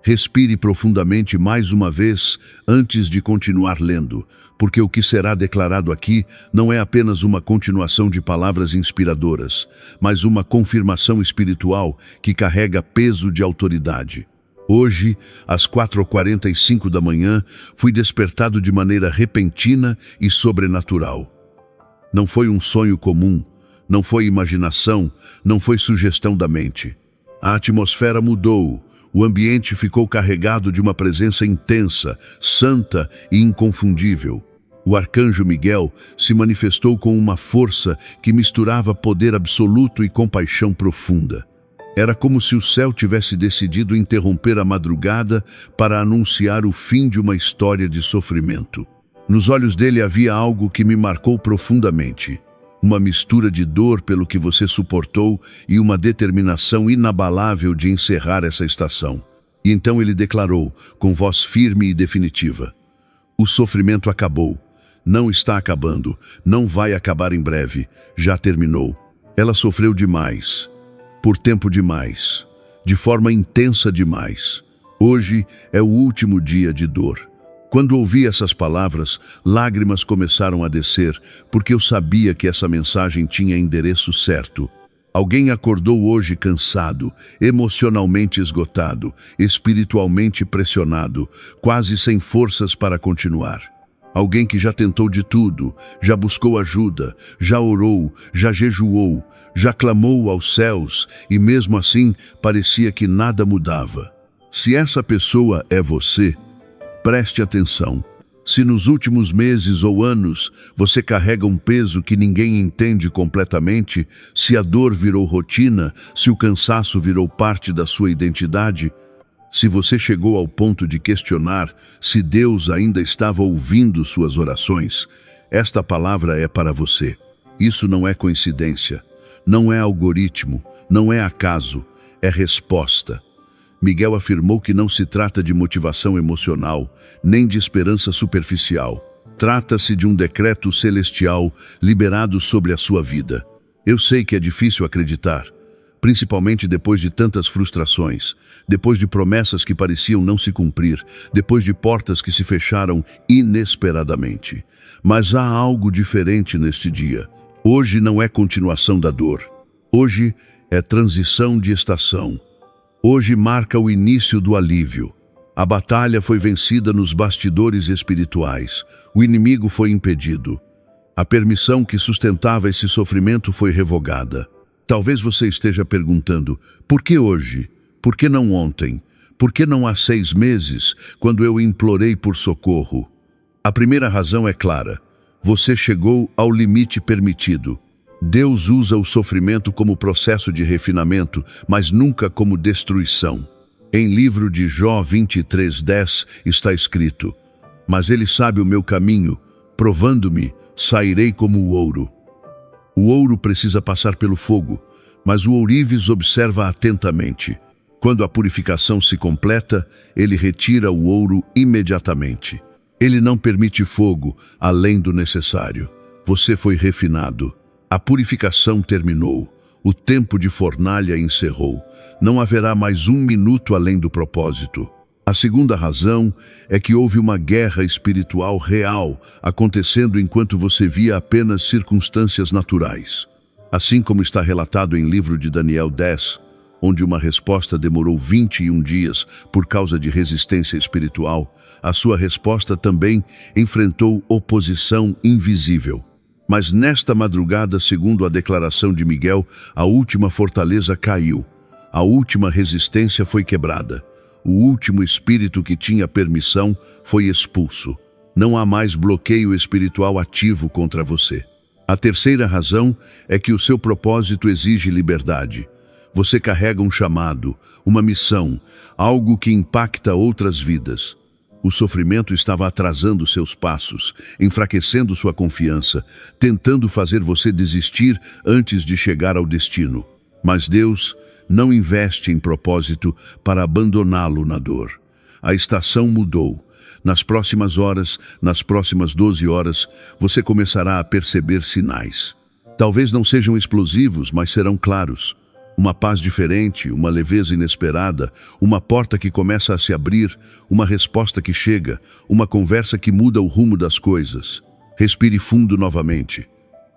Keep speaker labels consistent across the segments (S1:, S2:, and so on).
S1: Respire profundamente mais uma vez antes de continuar lendo, porque o que será declarado aqui não é apenas uma continuação de palavras inspiradoras, mas uma confirmação espiritual que carrega peso de autoridade. Hoje, às 4h45 da manhã, fui despertado de maneira repentina e sobrenatural. Não foi um sonho comum, não foi imaginação, não foi sugestão da mente. A atmosfera mudou. O ambiente ficou carregado de uma presença intensa, santa e inconfundível. O arcanjo Miguel se manifestou com uma força que misturava poder absoluto e compaixão profunda. Era como se o céu tivesse decidido interromper a madrugada para anunciar o fim de uma história de sofrimento. Nos olhos dele havia algo que me marcou profundamente. Uma mistura de dor pelo que você suportou e uma determinação inabalável de encerrar essa estação. E então ele declarou, com voz firme e definitiva: o sofrimento acabou. Não está acabando. Não vai acabar em breve. Já terminou. Ela sofreu demais. Por tempo demais. De forma intensa demais. Hoje é o último dia de dor. Quando ouvi essas palavras, lágrimas começaram a descer, porque eu sabia que essa mensagem tinha endereço certo. Alguém acordou hoje cansado, emocionalmente esgotado, espiritualmente pressionado, quase sem forças para continuar. Alguém que já tentou de tudo, já buscou ajuda, já orou, já jejuou, já clamou aos céus e mesmo assim parecia que nada mudava. Se essa pessoa é você, preste atenção. Se nos últimos meses ou anos você carrega um peso que ninguém entende completamente, se a dor virou rotina, se o cansaço virou parte da sua identidade, se você chegou ao ponto de questionar se Deus ainda estava ouvindo suas orações, esta palavra é para você. Isso não é coincidência, não é algoritmo, não é acaso, é resposta. Miguel afirmou que não se trata de motivação emocional, nem de esperança superficial. Trata-se de um decreto celestial liberado sobre a sua vida. Eu sei que é difícil acreditar, principalmente depois de tantas frustrações, depois de promessas que pareciam não se cumprir, depois de portas que se fecharam inesperadamente. Mas há algo diferente neste dia. Hoje não é continuação da dor. Hoje é transição de estação. Hoje marca o início do alívio. A batalha foi vencida nos bastidores espirituais. O inimigo foi impedido. A permissão que sustentava esse sofrimento foi revogada. Talvez você esteja perguntando, por que hoje? Por que não ontem? Por que não há 6 meses, quando eu implorei por socorro? A primeira razão é clara. Você chegou ao limite permitido. Deus usa o sofrimento como processo de refinamento, mas nunca como destruição. Em livro de Jó 23:10 está escrito: mas ele sabe o meu caminho, provando-me, sairei como o ouro. O ouro precisa passar pelo fogo, mas o ourives observa atentamente. Quando a purificação se completa, ele retira o ouro imediatamente. Ele não permite fogo além do necessário. Você foi refinado. A purificação terminou. O tempo de fornalha encerrou. Não haverá mais 1 minuto além do propósito. A segunda razão é que houve uma guerra espiritual real acontecendo enquanto você via apenas circunstâncias naturais. Assim como está relatado em livro de Daniel 10, onde uma resposta demorou 21 dias por causa de resistência espiritual, a sua resposta também enfrentou oposição invisível. Mas nesta madrugada, segundo a declaração de Miguel, a última fortaleza caiu. A última resistência foi quebrada. O último espírito que tinha permissão foi expulso. Não há mais bloqueio espiritual ativo contra você. A terceira razão é que o seu propósito exige liberdade. Você carrega um chamado, uma missão, algo que impacta outras vidas. O sofrimento estava atrasando seus passos, enfraquecendo sua confiança, tentando fazer você desistir antes de chegar ao destino. Mas Deus não investe em propósito para abandoná-lo na dor. A estação mudou. Nas próximas horas, nas próximas 12 horas, você começará a perceber sinais. Talvez não sejam explosivos, mas serão claros. Uma paz diferente, uma leveza inesperada, uma porta que começa a se abrir, uma resposta que chega, uma conversa que muda o rumo das coisas. Respire fundo novamente.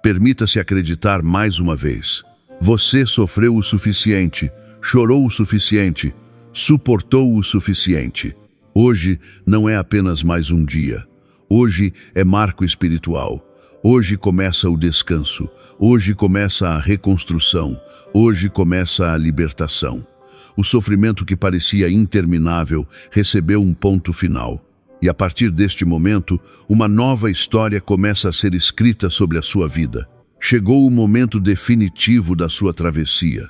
S1: Permita-se acreditar mais uma vez. Você sofreu o suficiente, chorou o suficiente, suportou o suficiente. Hoje não é apenas mais um dia. Hoje é marco espiritual. Hoje começa o descanso. Hoje começa a reconstrução. Hoje começa a libertação. O sofrimento que parecia interminável recebeu um ponto final. E a partir deste momento, uma nova história começa a ser escrita sobre a sua vida. Chegou o momento definitivo da sua travessia.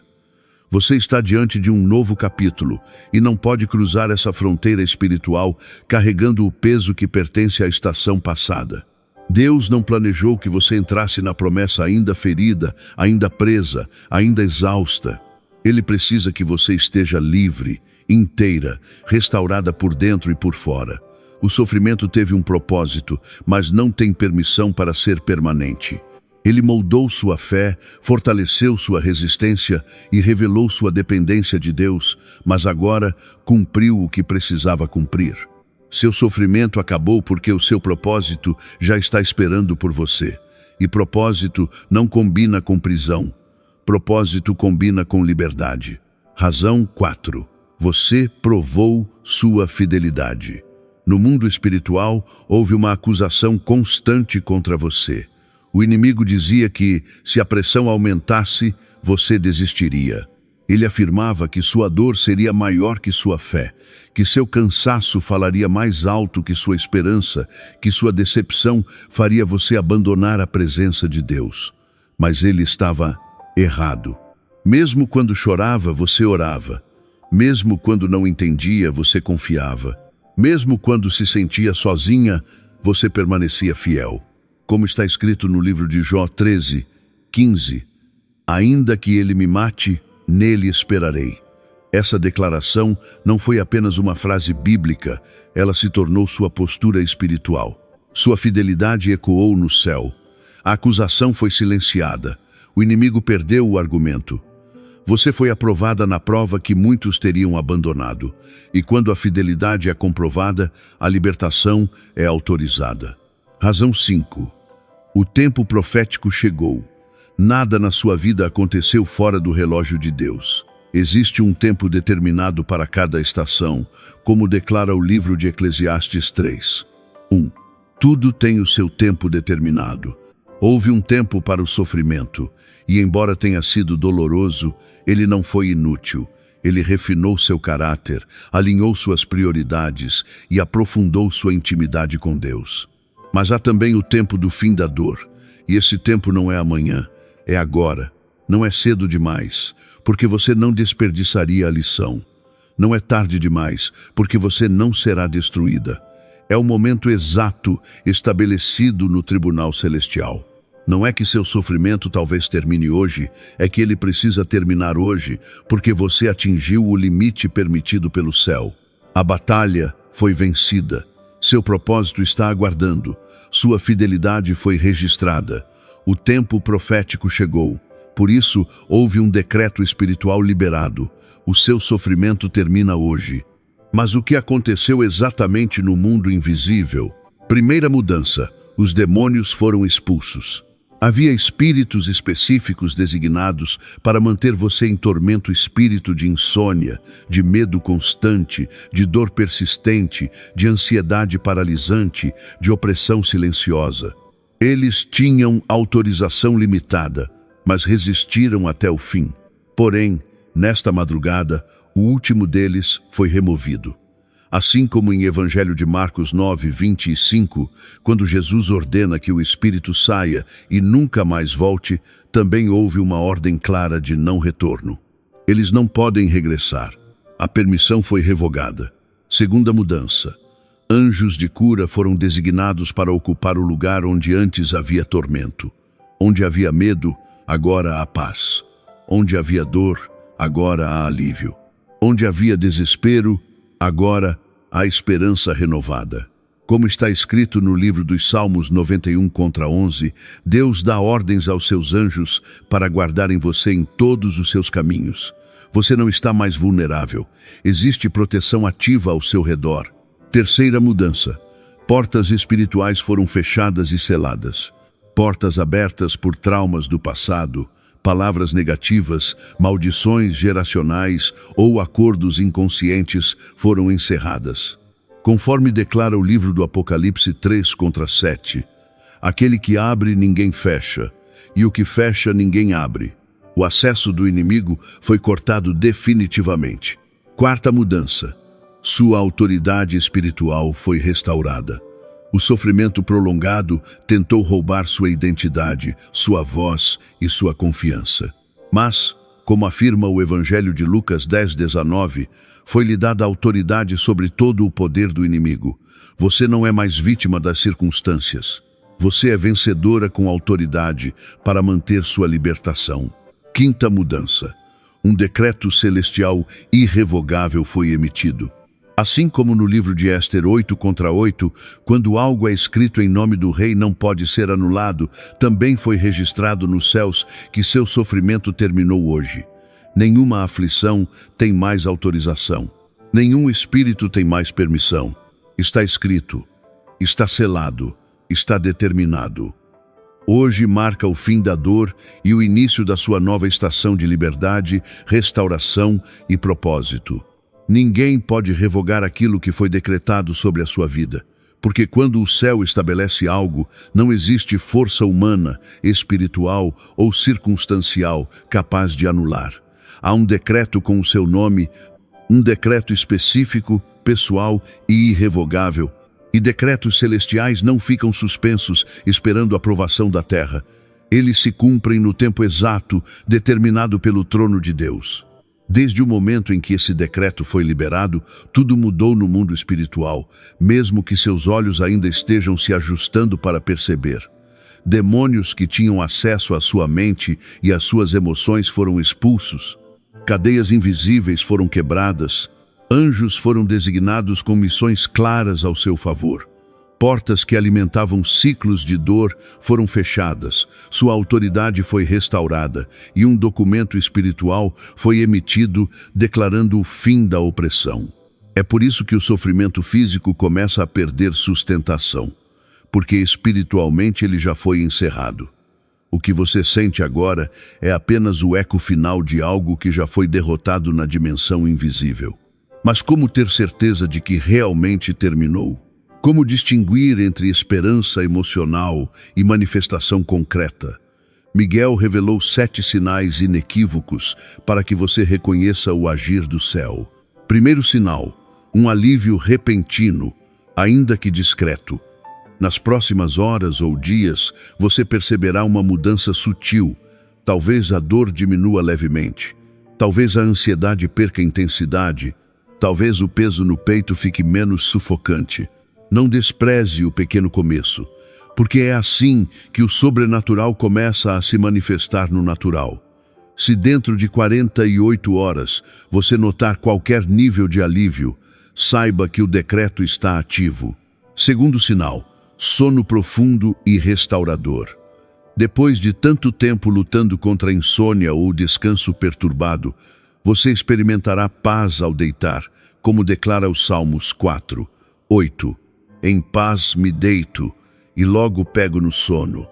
S1: Você está diante de um novo capítulo e não pode cruzar essa fronteira espiritual carregando o peso que pertence à estação passada. Deus não planejou que você entrasse na promessa ainda ferida, ainda presa, ainda exausta. Ele precisa que você esteja livre, inteira, restaurada por dentro e por fora. O sofrimento teve um propósito, mas não tem permissão para ser permanente. Ele moldou sua fé, fortaleceu sua resistência e revelou sua dependência de Deus, mas agora cumpriu o que precisava cumprir. Seu sofrimento acabou porque o seu propósito já está esperando por você. E propósito não combina com prisão. Propósito combina com liberdade. Razão 4. Você provou sua fidelidade. No mundo espiritual, houve uma acusação constante contra você. O inimigo dizia que, se a pressão aumentasse, você desistiria. Ele afirmava que sua dor seria maior que sua fé, que seu cansaço falaria mais alto que sua esperança, que sua decepção faria você abandonar a presença de Deus. Mas ele estava errado. Mesmo quando chorava, você orava. Mesmo quando não entendia, você confiava. Mesmo quando se sentia sozinha, você permanecia fiel. Como está escrito no livro de Jó 13:15, ainda que ele me mate, nele esperarei. Essa declaração não foi apenas uma frase bíblica, ela se tornou sua postura espiritual. Sua fidelidade ecoou no céu. A acusação foi silenciada. O inimigo perdeu o argumento. Você foi aprovada na prova que muitos teriam abandonado. E quando a fidelidade é comprovada, a libertação é autorizada. Razão 5. O tempo profético chegou. Nada na sua vida aconteceu fora do relógio de Deus. Existe um tempo determinado para cada estação, como declara o livro de Eclesiastes 3:1. Tudo tem o seu tempo determinado. Houve um tempo para o sofrimento, e embora tenha sido doloroso, ele não foi inútil. Ele refinou seu caráter, alinhou suas prioridades e aprofundou sua intimidade com Deus. Mas há também o tempo do fim da dor, e esse tempo não é amanhã, é agora. Não é cedo demais, porque você não desperdiçaria a lição. Não é tarde demais, porque você não será destruída. É o momento exato estabelecido no tribunal celestial. Não é que seu sofrimento talvez termine hoje, é que ele precisa terminar hoje, porque você atingiu o limite permitido pelo céu. A batalha foi vencida. Seu propósito está aguardando. Sua fidelidade foi registrada. O tempo profético chegou. Por isso, houve um decreto espiritual liberado. O seu sofrimento termina hoje. Mas o que aconteceu exatamente no mundo invisível? Primeira mudança: os demônios foram expulsos. Havia espíritos específicos designados para manter você em tormento, espírito de insônia, de medo constante, de dor persistente, de ansiedade paralisante, de opressão silenciosa. Eles tinham autorização limitada, mas resistiram até o fim. Porém, nesta madrugada, o último deles foi removido. Assim como em Evangelho de Marcos 9:25, quando Jesus ordena que o espírito saia e nunca mais volte, também houve uma ordem clara de não retorno. Eles não podem regressar. A permissão foi revogada. Segunda mudança: anjos de cura foram designados para ocupar o lugar onde antes havia tormento. Onde havia medo, agora há paz. Onde havia dor, agora há alívio. Onde havia desespero, agora há esperança renovada. Como está escrito no livro dos Salmos 91:11, Deus dá ordens aos seus anjos para guardarem você em todos os seus caminhos. Você não está mais vulnerável. Existe proteção ativa ao seu redor. Terceira mudança. Portas espirituais foram fechadas e seladas. Portas abertas por traumas do passado, palavras negativas, maldições geracionais ou acordos inconscientes foram encerradas. Conforme declara o livro do Apocalipse 3:7, aquele que abre ninguém fecha, e o que fecha ninguém abre. O acesso do inimigo foi cortado definitivamente. Quarta mudança. Sua autoridade espiritual foi restaurada. O sofrimento prolongado tentou roubar sua identidade, sua voz e sua confiança. Mas, como afirma o Evangelho de Lucas 10:19, foi-lhe dada autoridade sobre todo o poder do inimigo. Você não é mais vítima das circunstâncias. Você é vencedora com autoridade para manter sua libertação. Quinta mudança. Um decreto celestial irrevogável foi emitido. Assim como no livro de Éster 8:8, quando algo é escrito em nome do rei não pode ser anulado, também foi registrado nos céus que seu sofrimento terminou hoje. Nenhuma aflição tem mais autorização. Nenhum espírito tem mais permissão. Está escrito, está selado, está determinado. Hoje marca o fim da dor e o início da sua nova estação de liberdade, restauração e propósito. Ninguém pode revogar aquilo que foi decretado sobre a sua vida, porque quando o céu estabelece algo, não existe força humana, espiritual ou circunstancial capaz de anular. Há um decreto com o seu nome, um decreto específico, pessoal e irrevogável. E decretos celestiais não ficam suspensos, esperando a aprovação da terra. Eles se cumprem no tempo exato, determinado pelo trono de Deus. Desde o momento em que esse decreto foi liberado, tudo mudou no mundo espiritual, mesmo que seus olhos ainda estejam se ajustando para perceber. Demônios que tinham acesso à sua mente e às suas emoções foram expulsos. Cadeias invisíveis foram quebradas. Anjos foram designados com missões claras ao seu favor. Portas que alimentavam ciclos de dor foram fechadas, sua autoridade foi restaurada e um documento espiritual foi emitido declarando o fim da opressão. É por isso que o sofrimento físico começa a perder sustentação, porque espiritualmente ele já foi encerrado. O que você sente agora é apenas o eco final de algo que já foi derrotado na dimensão invisível. Mas como ter certeza de que realmente terminou? Como distinguir entre esperança emocional e manifestação concreta? Miguel revelou 7 sinais inequívocos para que você reconheça o agir do céu. Primeiro sinal, um alívio repentino, ainda que discreto. Nas próximas horas ou dias, você perceberá uma mudança sutil. Talvez a dor diminua levemente. Talvez a ansiedade perca intensidade. Talvez o peso no peito fique menos sufocante. Não despreze o pequeno começo, porque é assim que o sobrenatural começa a se manifestar no natural. Se dentro de 48 horas você notar qualquer nível de alívio, saiba que o decreto está ativo. Segundo sinal, sono profundo e restaurador. Depois de tanto tempo lutando contra a insônia ou descanso perturbado, você experimentará paz ao deitar, como declara os Salmos 4:8. Em paz me deito e logo pego no sono.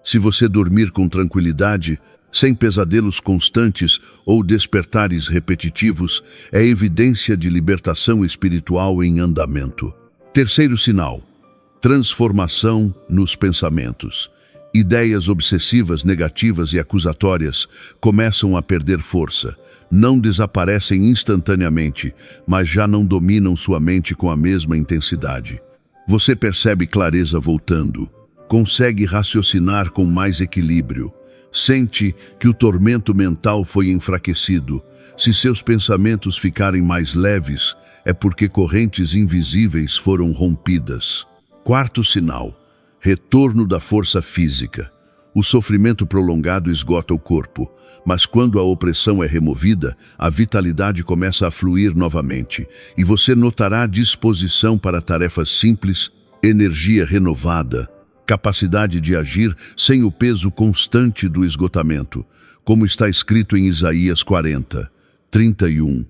S1: Se você dormir com tranquilidade, sem pesadelos constantes ou despertares repetitivos, é evidência de libertação espiritual em andamento. Terceiro sinal, transformação nos pensamentos. Ideias obsessivas, negativas e acusatórias começam a perder força. Não desaparecem instantaneamente, mas já não dominam sua mente com a mesma intensidade. Você percebe clareza voltando. Consegue raciocinar com mais equilíbrio. Sente que o tormento mental foi enfraquecido. Se seus pensamentos ficarem mais leves, é porque correntes invisíveis foram rompidas. Quarto sinal, retorno da força física. O sofrimento prolongado esgota o corpo, mas quando a opressão é removida, a vitalidade começa a fluir novamente, e você notará disposição para tarefas simples, energia renovada, capacidade de agir sem o peso constante do esgotamento, como está escrito em Isaías 40, 31.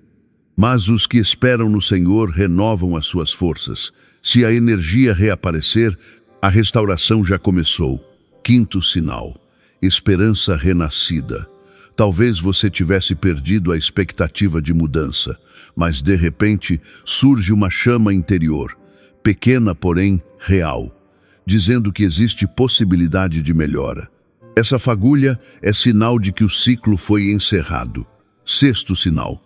S1: Mas os que esperam no Senhor renovam as suas forças. Se a energia reaparecer, a restauração já começou. Quinto sinal: esperança renascida. Talvez você tivesse perdido a expectativa de mudança, mas de repente surge uma chama interior, pequena porém real, dizendo que existe possibilidade de melhora. Essa fagulha é sinal de que o ciclo foi encerrado. Sexto sinal: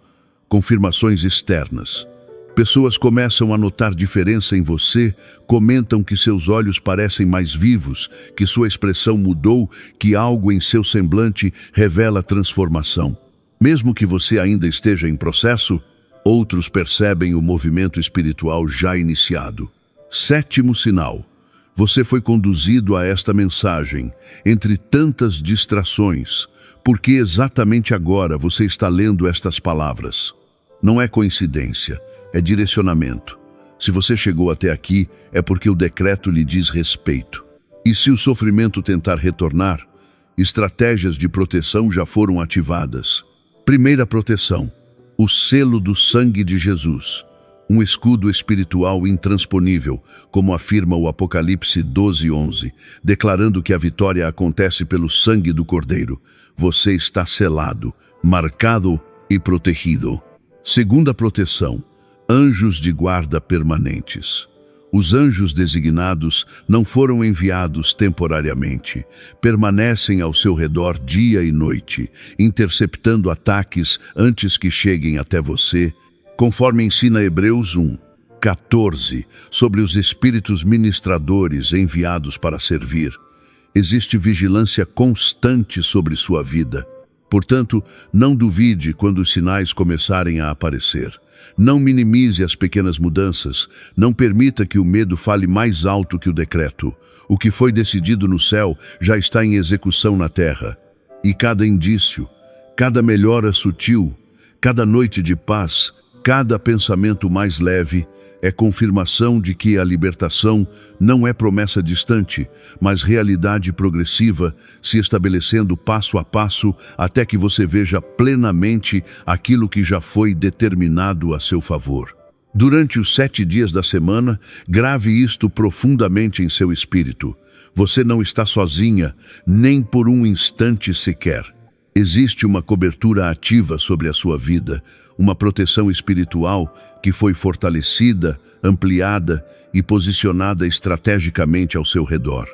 S1: confirmações externas. Pessoas começam a notar diferença em você, comentam que seus olhos parecem mais vivos, que sua expressão mudou, que algo em seu semblante revela transformação. Mesmo que você ainda esteja em processo, outros percebem o movimento espiritual já iniciado. Sétimo sinal: você foi conduzido a esta mensagem, entre tantas distrações, porque exatamente agora você está lendo estas palavras. Não é coincidência, é direcionamento. Se você chegou até aqui, é porque o decreto lhe diz respeito. E se o sofrimento tentar retornar, estratégias de proteção já foram ativadas. Primeira proteção: o selo do sangue de Jesus. Um escudo espiritual intransponível, como afirma o Apocalipse 12:11, declarando que a vitória acontece pelo sangue do Cordeiro. Você está selado, marcado e protegido. Segunda proteção: anjos de guarda permanentes. Os anjos designados não foram enviados temporariamente. Permanecem ao seu redor dia e noite, interceptando ataques antes que cheguem até você, conforme ensina Hebreus 1:14, sobre os espíritos ministradores enviados para servir. Existe vigilância constante sobre sua vida. Portanto, não duvide quando os sinais começarem a aparecer. Não minimize as pequenas mudanças. Não permita que o medo fale mais alto que o decreto. O que foi decidido no céu já está em execução na terra. E cada indício, cada melhora sutil, cada noite de paz, cada pensamento mais leve, é confirmação de que a libertação não é promessa distante, mas realidade progressiva, se estabelecendo passo a passo até que você veja plenamente aquilo que já foi determinado a seu favor. Durante os 7 dias da semana, grave isto profundamente em seu espírito. Você não está sozinha, nem por um instante sequer. Existe uma cobertura ativa sobre a sua vida, uma proteção espiritual que foi fortalecida, ampliada e posicionada estrategicamente ao seu redor.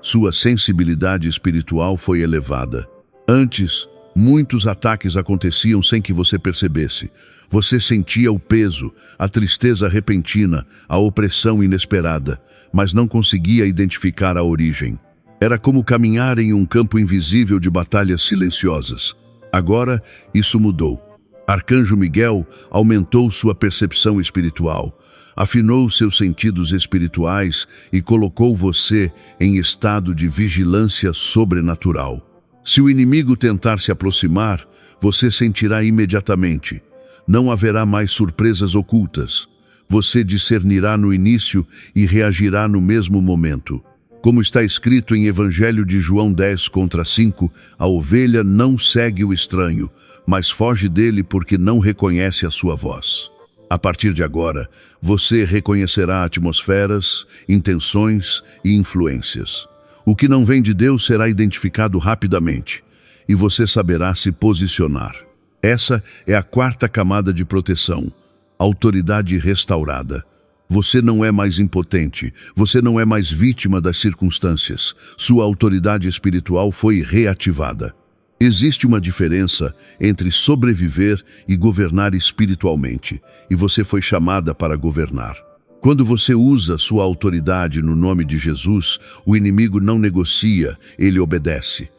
S1: Sua sensibilidade espiritual foi elevada. Antes, muitos ataques aconteciam sem que você percebesse. Você sentia o peso, a tristeza repentina, a opressão inesperada, mas não conseguia identificar a origem. Era como caminhar em um campo invisível de batalhas silenciosas. Agora, isso mudou. Arcanjo Miguel aumentou sua percepção espiritual, afinou seus sentidos espirituais e colocou você em estado de vigilância sobrenatural. Se o inimigo tentar se aproximar, você sentirá imediatamente. Não haverá mais surpresas ocultas. Você discernirá no início e reagirá no mesmo momento. Como está escrito em Evangelho de João 10:5, a ovelha não segue o estranho, mas foge dele porque não reconhece a sua voz. A partir de agora, você reconhecerá atmosferas, intenções e influências. O que não vem de Deus será identificado rapidamente, e você saberá se posicionar. Essa é a 4ª camada de proteção, autoridade restaurada. Você não é mais impotente, você não é mais vítima das circunstâncias. Sua autoridade espiritual foi reativada. Existe uma diferença entre sobreviver e governar espiritualmente, e você foi chamada para governar. Quando você usa sua autoridade no nome de Jesus, o inimigo não negocia, ele obedece.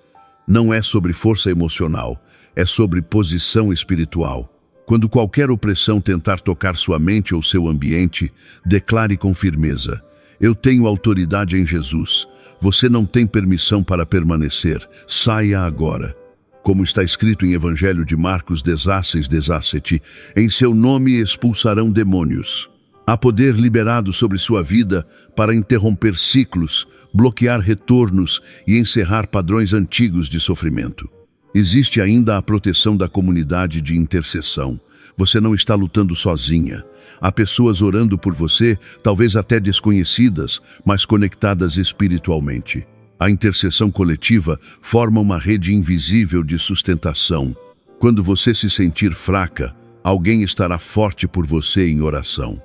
S1: Não é sobre força emocional, é sobre posição espiritual. Quando qualquer opressão tentar tocar sua mente ou seu ambiente, declare com firmeza: eu tenho autoridade em Jesus. Você não tem permissão para permanecer. Saia agora. Como está escrito em Evangelho de Marcos 16:17, em seu nome expulsarão demônios. Há poder liberado sobre sua vida para interromper ciclos, bloquear retornos e encerrar padrões antigos de sofrimento. Existe ainda a proteção da comunidade de intercessão. Você não está lutando sozinha. Há pessoas orando por você, talvez até desconhecidas, mas conectadas espiritualmente. A intercessão coletiva forma uma rede invisível de sustentação. Quando você se sentir fraca, alguém estará forte por você em oração.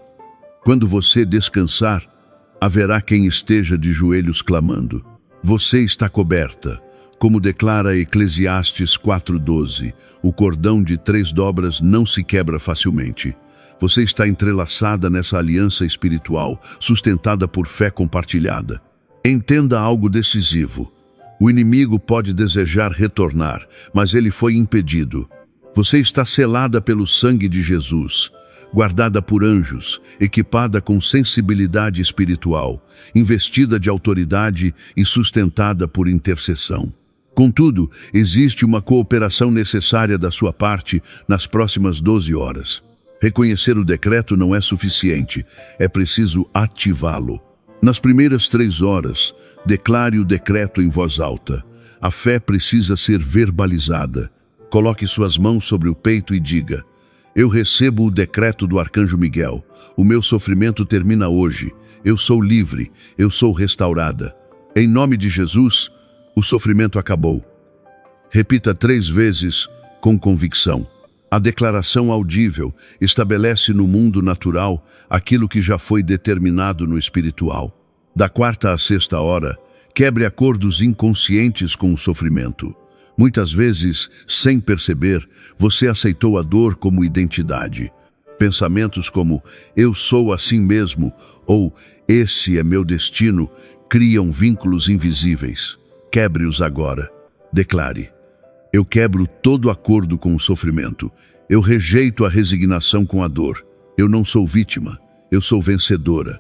S1: Quando você descansar, haverá quem esteja de joelhos clamando. Você está coberta. Como declara Eclesiastes 4:12, o cordão de 3 dobras não se quebra facilmente. Você está entrelaçada nessa aliança espiritual, sustentada por fé compartilhada. Entenda algo decisivo. O inimigo pode desejar retornar, mas ele foi impedido. Você está selada pelo sangue de Jesus, guardada por anjos, equipada com sensibilidade espiritual, investida de autoridade e sustentada por intercessão. Contudo, existe uma cooperação necessária da sua parte nas próximas 12 horas. Reconhecer o decreto não é suficiente, é preciso ativá-lo. Nas primeiras 3 horas, declare o decreto em voz alta. A fé precisa ser verbalizada. Coloque suas mãos sobre o peito e diga: eu recebo o decreto do Arcanjo Miguel. O meu sofrimento termina hoje. Eu sou livre. Eu sou restaurada. Em nome de Jesus, o sofrimento acabou. Repita 3 vezes com convicção. A declaração audível estabelece no mundo natural aquilo que já foi determinado no espiritual. Da 4ª à 6ª hora, quebre acordos inconscientes com o sofrimento. Muitas vezes, sem perceber, você aceitou a dor como identidade. Pensamentos como "eu sou assim mesmo" ou "esse é meu destino" criam vínculos invisíveis. Quebre-os agora. Declare: eu quebro todo acordo com o sofrimento. Eu rejeito a resignação com a dor. Eu não sou vítima. Eu sou vencedora.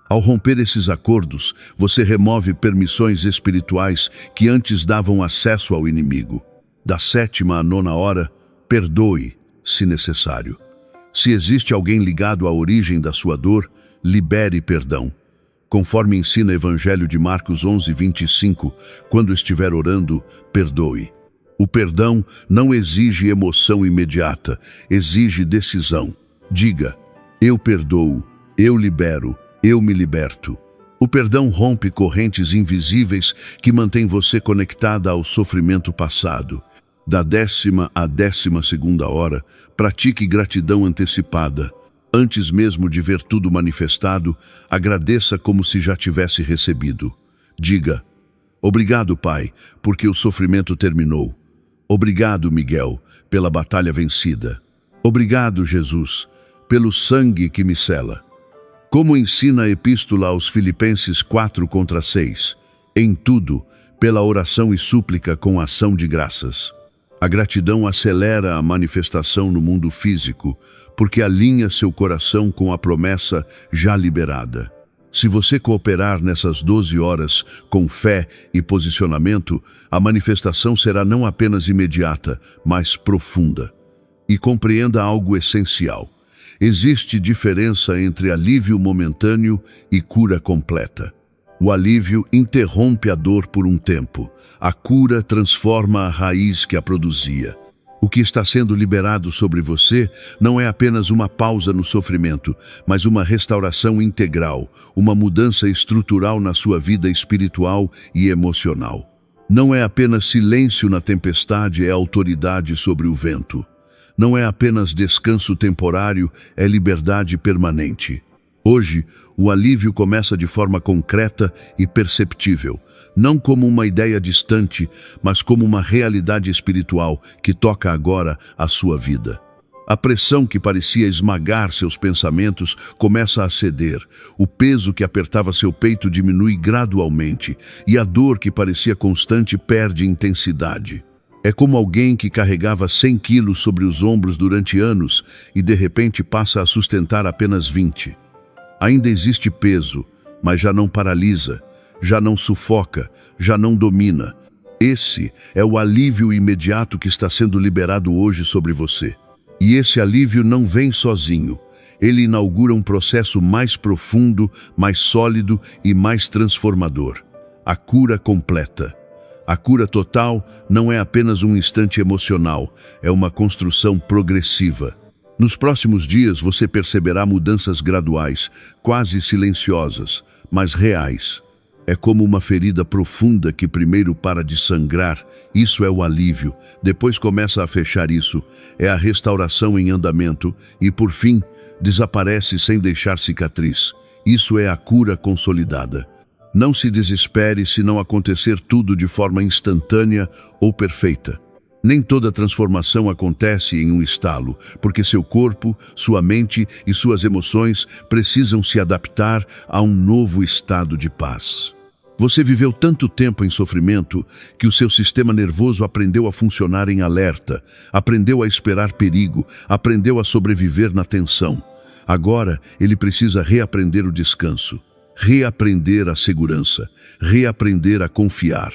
S1: Ao romper esses acordos, você remove permissões espirituais que antes davam acesso ao inimigo. Da 7ª à 9ª hora, perdoe, se necessário. Se existe alguém ligado à origem da sua dor, libere perdão. Conforme ensina o Evangelho de Marcos 11:25, quando estiver orando, perdoe. O perdão não exige emoção imediata, exige decisão. Diga: eu perdoo, eu libero, eu me liberto. O perdão rompe correntes invisíveis que mantêm você conectada ao sofrimento passado. Da 10ª à 12ª hora, pratique gratidão antecipada. Antes mesmo de ver tudo manifestado, agradeça como se já tivesse recebido. Diga: obrigado, Pai, porque o sofrimento terminou. Obrigado, Miguel, pela batalha vencida. Obrigado, Jesus, pelo sangue que me sela. Como ensina a Epístola aos Filipenses 4:6, em tudo, pela oração e súplica com ação de graças. A gratidão acelera a manifestação no mundo físico, porque alinha seu coração com a promessa já liberada. Se você cooperar nessas 12 horas com fé e posicionamento, a manifestação será não apenas imediata, mas profunda. E compreenda algo essencial. Existe diferença entre alívio momentâneo e cura completa. O alívio interrompe a dor por um tempo. A cura transforma a raiz que a produzia. O que está sendo liberado sobre você não é apenas uma pausa no sofrimento, mas uma restauração integral, uma mudança estrutural na sua vida espiritual e emocional. Não é apenas silêncio na tempestade, é autoridade sobre o vento. Não é apenas descanso temporário, é liberdade permanente. Hoje, o alívio começa de forma concreta e perceptível, não como uma ideia distante, mas como uma realidade espiritual que toca agora a sua vida. A pressão que parecia esmagar seus pensamentos começa a ceder, o peso que apertava seu peito diminui gradualmente e a dor que parecia constante perde intensidade. É como alguém que carregava 100 quilos sobre os ombros durante anos e de repente passa a sustentar apenas 20. Ainda existe peso, mas já não paralisa, já não sufoca, já não domina. Esse é o alívio imediato que está sendo liberado hoje sobre você. E esse alívio não vem sozinho. ele inaugura um processo mais profundo, mais sólido e mais transformador. A cura completa. A cura total não é apenas um instante emocional, é uma construção progressiva. Nos próximos dias você perceberá mudanças graduais, quase silenciosas, mas reais. É como uma ferida profunda que primeiro para de sangrar, isso é o alívio, depois começa a fechar isso, é a restauração em andamento e, por fim, desaparece sem deixar cicatriz. Isso é a cura consolidada. Não se desespere se não acontecer tudo de forma instantânea ou perfeita. Nem toda transformação acontece em um estalo, porque seu corpo, sua mente e suas emoções precisam se adaptar a um novo estado de paz. Você viveu tanto tempo em sofrimento que o seu sistema nervoso aprendeu a funcionar em alerta, aprendeu a esperar perigo, aprendeu a sobreviver na tensão. Agora, ele precisa reaprender o descanso, reaprender a segurança, reaprender a confiar.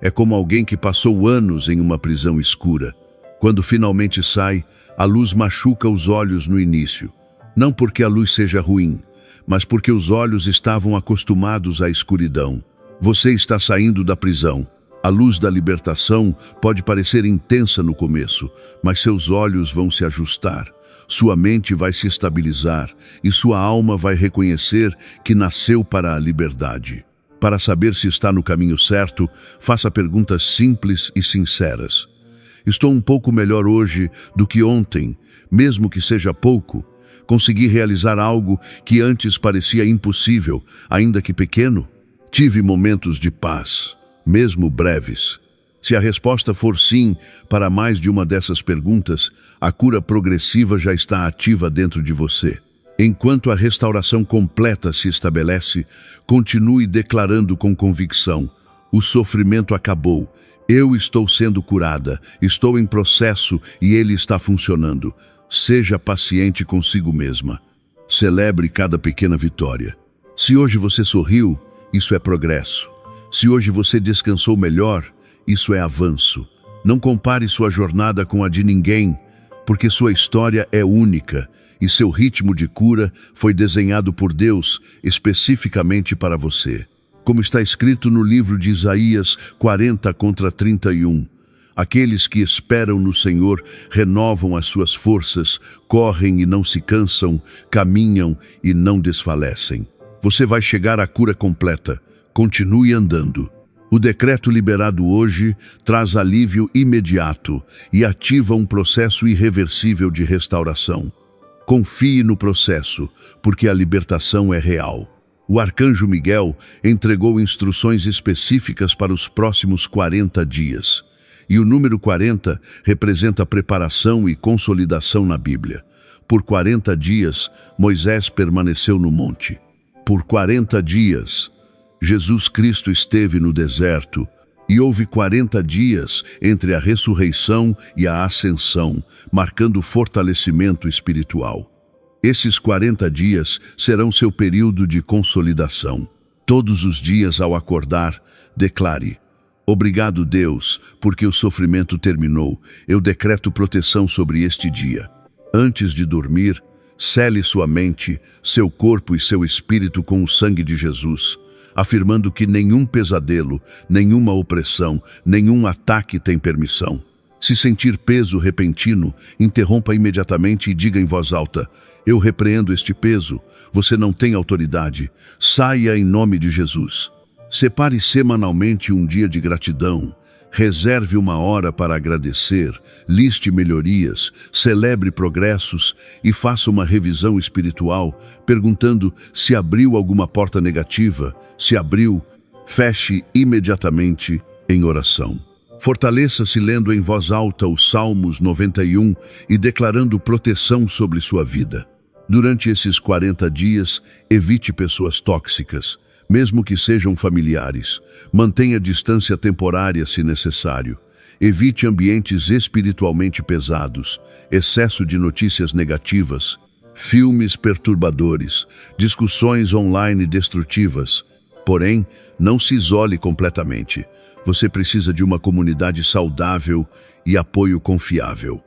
S1: É como alguém que passou anos em uma prisão escura. Quando finalmente sai, a luz machuca os olhos no início. Não porque a luz seja ruim, mas porque os olhos estavam acostumados à escuridão. Você está saindo da prisão. A luz da libertação pode parecer intensa no começo, mas seus olhos vão se ajustar. Sua mente vai se estabilizar e sua alma vai reconhecer que nasceu para a liberdade. Para saber se está no caminho certo, faça perguntas simples e sinceras. Estou um pouco melhor hoje do que ontem, mesmo que seja pouco. Consegui realizar algo que antes parecia impossível, ainda que pequeno. Tive momentos de paz, mesmo breves. Se a resposta for sim para mais de uma dessas perguntas, a cura progressiva já está ativa dentro de você. Enquanto a restauração completa se estabelece, continue declarando com convicção: o sofrimento acabou, eu estou sendo curada, estou em processo e ele está funcionando. Seja paciente consigo mesma. Celebre cada pequena vitória. Se hoje você sorriu, isso é progresso. Se hoje você descansou melhor, isso é avanço. Não compare sua jornada com a de ninguém, porque sua história é única e seu ritmo de cura foi desenhado por Deus especificamente para você. Como está escrito no livro de Isaías 40:31, aqueles que esperam no Senhor renovam as suas forças, correm e não se cansam, caminham e não desfalecem. Você vai chegar à cura completa. Continue andando. O decreto liberado hoje traz alívio imediato e ativa um processo irreversível de restauração. Confie no processo, porque a libertação é real. O arcanjo Miguel entregou instruções específicas para os próximos 40 dias. E o número 40 representa preparação e consolidação na Bíblia. Por 40 dias, Moisés permaneceu no monte. Por 40 dias, Jesus Cristo esteve no deserto, e houve 40 dias entre a ressurreição e a ascensão, marcando fortalecimento espiritual. Esses 40 dias serão seu período de consolidação. Todos os dias ao acordar, declare: obrigado, Deus, porque o sofrimento terminou. Eu decreto proteção sobre este dia. Antes de dormir, sele sua mente, seu corpo e seu espírito com o sangue de Jesus, afirmando que nenhum pesadelo, nenhuma opressão, nenhum ataque tem permissão. Se sentir peso repentino, interrompa imediatamente e diga em voz alta: eu repreendo este peso, você não tem autoridade, saia em nome de Jesus. Separe semanalmente um dia de gratidão, reserve uma hora para agradecer, liste melhorias, celebre progressos e faça uma revisão espiritual, perguntando se abriu alguma porta negativa. Se abriu, feche imediatamente em oração. Fortaleça-se lendo em voz alta os Salmos 91 e declarando proteção sobre sua vida. Durante esses 40 dias, evite pessoas tóxicas, mesmo que sejam familiares. Mantenha distância temporária se necessário. Evite ambientes espiritualmente pesados, excesso de notícias negativas, filmes perturbadores, discussões online destrutivas. Porém, não se isole completamente. Você precisa de uma comunidade saudável e apoio confiável.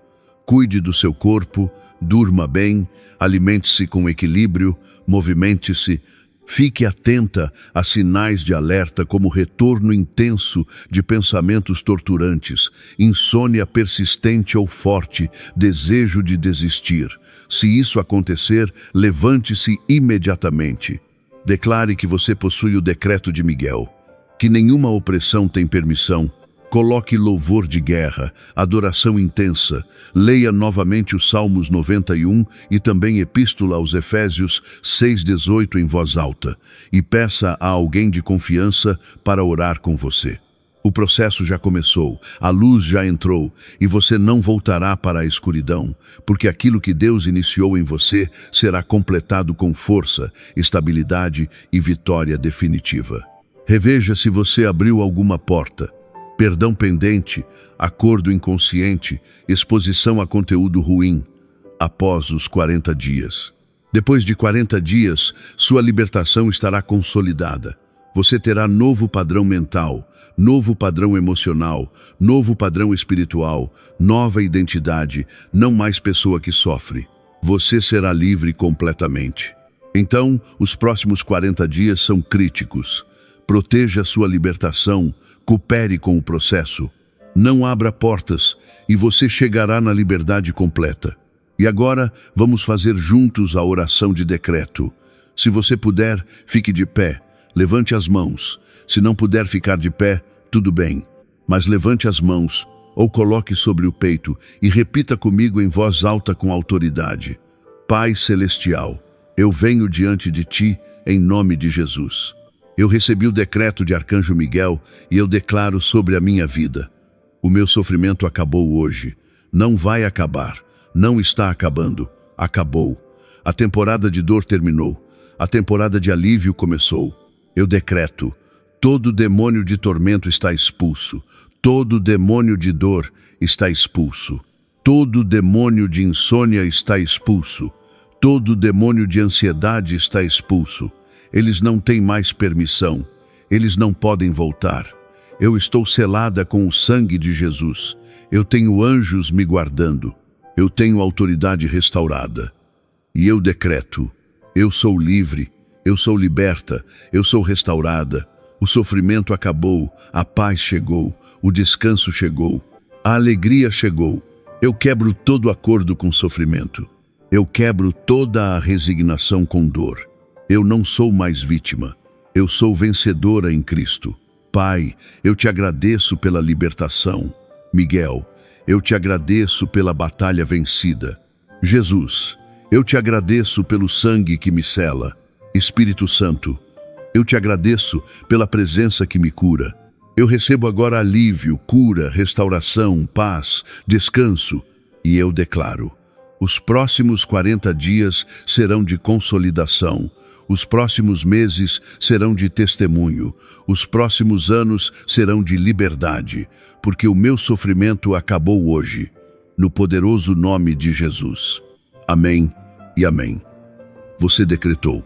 S1: Cuide do seu corpo, Durma bem, alimente-se com equilíbrio, movimente-se. Fique atenta a sinais de alerta como retorno intenso de pensamentos torturantes, insônia persistente ou forte, desejo de desistir. Se isso acontecer, levante-se imediatamente. Declare que você possui o decreto de Miguel, que nenhuma opressão tem permissão. Coloque louvor de guerra, adoração intensa. Leia novamente os Salmos 91 e também Epístola aos Efésios 6:18 em voz alta. E peça a alguém de confiança para orar com você. O processo já começou, a luz já entrou e você não voltará para a escuridão, porque aquilo que Deus iniciou em você será completado com força, estabilidade e vitória definitiva. Reveja se você abriu alguma porta. Perdão pendente, acordo inconsciente, exposição a conteúdo ruim, após os 40 dias. Depois de 40 dias, sua libertação estará consolidada. Você terá novo padrão mental, novo padrão emocional, novo padrão espiritual, nova identidade, não mais pessoa que sofre. Você será livre completamente. Então, os próximos 40 dias são críticos. Proteja sua libertação, coopere com o processo. Não abra portas e você chegará na liberdade completa. E agora, vamos fazer juntos a oração de decreto. Se você puder, fique de pé, levante as mãos. Se não puder ficar de pé, tudo bem. Mas levante as mãos ou coloque sobre o peito e repita comigo em voz alta com autoridade. Pai Celestial, eu venho diante de Ti em nome de Jesus. Eu recebi o decreto de Arcanjo Miguel e eu declaro sobre a minha vida. O meu sofrimento acabou hoje. Não vai acabar. Não está acabando. Acabou. A temporada de dor terminou. A temporada de alívio começou. Eu decreto. Todo demônio de tormento está expulso. Todo demônio de dor está expulso. Todo demônio de insônia está expulso. Todo demônio de ansiedade está expulso. Eles não têm mais permissão. Eles não podem voltar. Eu estou selada com o sangue de Jesus. Eu tenho anjos me guardando. Eu tenho autoridade restaurada. E eu decreto. Eu sou livre. Eu sou liberta. Eu sou restaurada. O sofrimento acabou. A paz chegou. O descanso chegou. A alegria chegou. Eu quebro todo acordo com sofrimento. Eu quebro toda a resignação com dor. Eu não sou mais vítima. Eu sou vencedora em Cristo. Pai, eu te agradeço pela libertação. Miguel, eu te agradeço pela batalha vencida. Jesus, eu te agradeço pelo sangue que me sela. Espírito Santo, eu te agradeço pela presença que me cura. Eu recebo agora alívio, cura, restauração, paz, descanso. E eu declaro, os próximos 40 dias serão de consolidação. Os próximos meses serão de testemunho. Os próximos anos serão de liberdade, porque o meu sofrimento acabou hoje, no poderoso nome de Jesus. Amém e amém. Você decretou.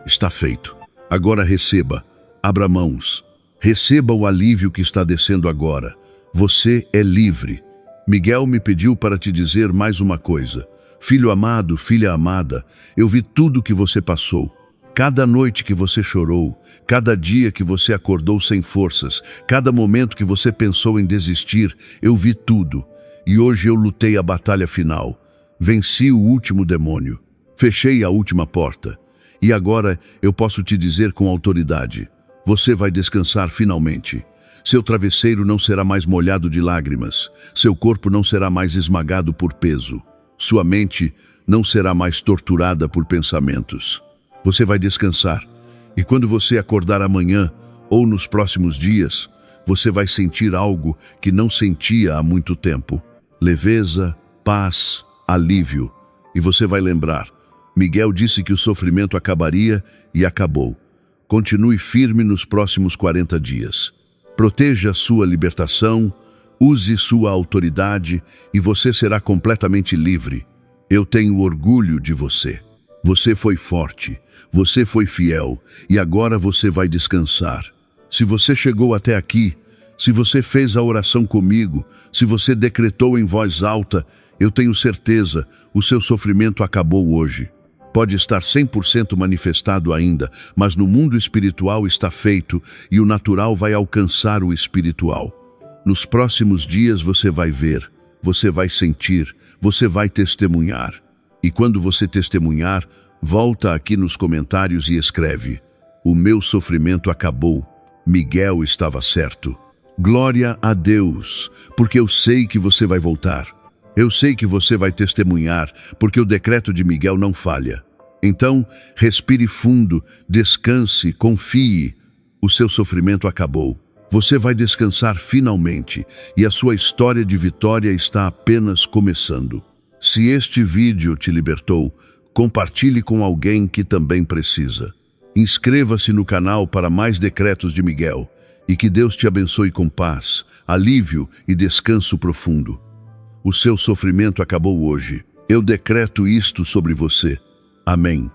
S1: Está feito. Agora receba. Abra mãos. Receba o alívio que está descendo agora. Você é livre. Miguel me pediu para te dizer mais uma coisa. Filho amado, filha amada, eu vi tudo que você passou. Cada noite que você chorou, cada dia que você acordou sem forças, cada momento que você pensou em desistir, eu vi tudo. E hoje eu lutei a batalha final. Venci o último demônio. Fechei a última porta. E agora eu posso te dizer com autoridade, você vai descansar finalmente. Seu travesseiro não será mais molhado de lágrimas. Seu corpo não será mais esmagado por peso. Sua mente não será mais torturada por pensamentos. Você vai descansar, e quando você acordar amanhã ou nos próximos dias, você vai sentir algo que não sentia há muito tempo. Leveza, paz, alívio. E você vai lembrar, Miguel disse que o sofrimento acabaria e acabou. Continue firme nos próximos 40 dias. Proteja sua libertação, use sua autoridade e você será completamente livre. Eu tenho orgulho de você. Você foi forte, você foi fiel e agora você vai descansar. Se você chegou até aqui, Se você fez a oração comigo, se você decretou em voz alta, eu tenho certeza, o seu sofrimento acabou hoje. Pode estar 100% manifestado ainda, mas no mundo espiritual está feito e o natural vai alcançar o espiritual. Nos próximos dias você vai ver, você vai sentir, você vai testemunhar. E quando você testemunhar, volta aqui nos comentários e escreve: o meu sofrimento acabou, Miguel estava certo. Glória a Deus, porque eu sei que você vai voltar. Eu sei que você vai testemunhar, porque o decreto de Miguel não falha. Então, respire fundo, descanse, confie. O seu sofrimento acabou. Você vai descansar finalmente, e a sua história de vitória está apenas começando. Se este vídeo te libertou, compartilhe com alguém que também precisa. Inscreva-se no canal para mais decretos de Miguel, e que Deus te abençoe com paz, alívio e descanso profundo. O seu sofrimento acabou hoje. Eu decreto isto sobre você. Amém.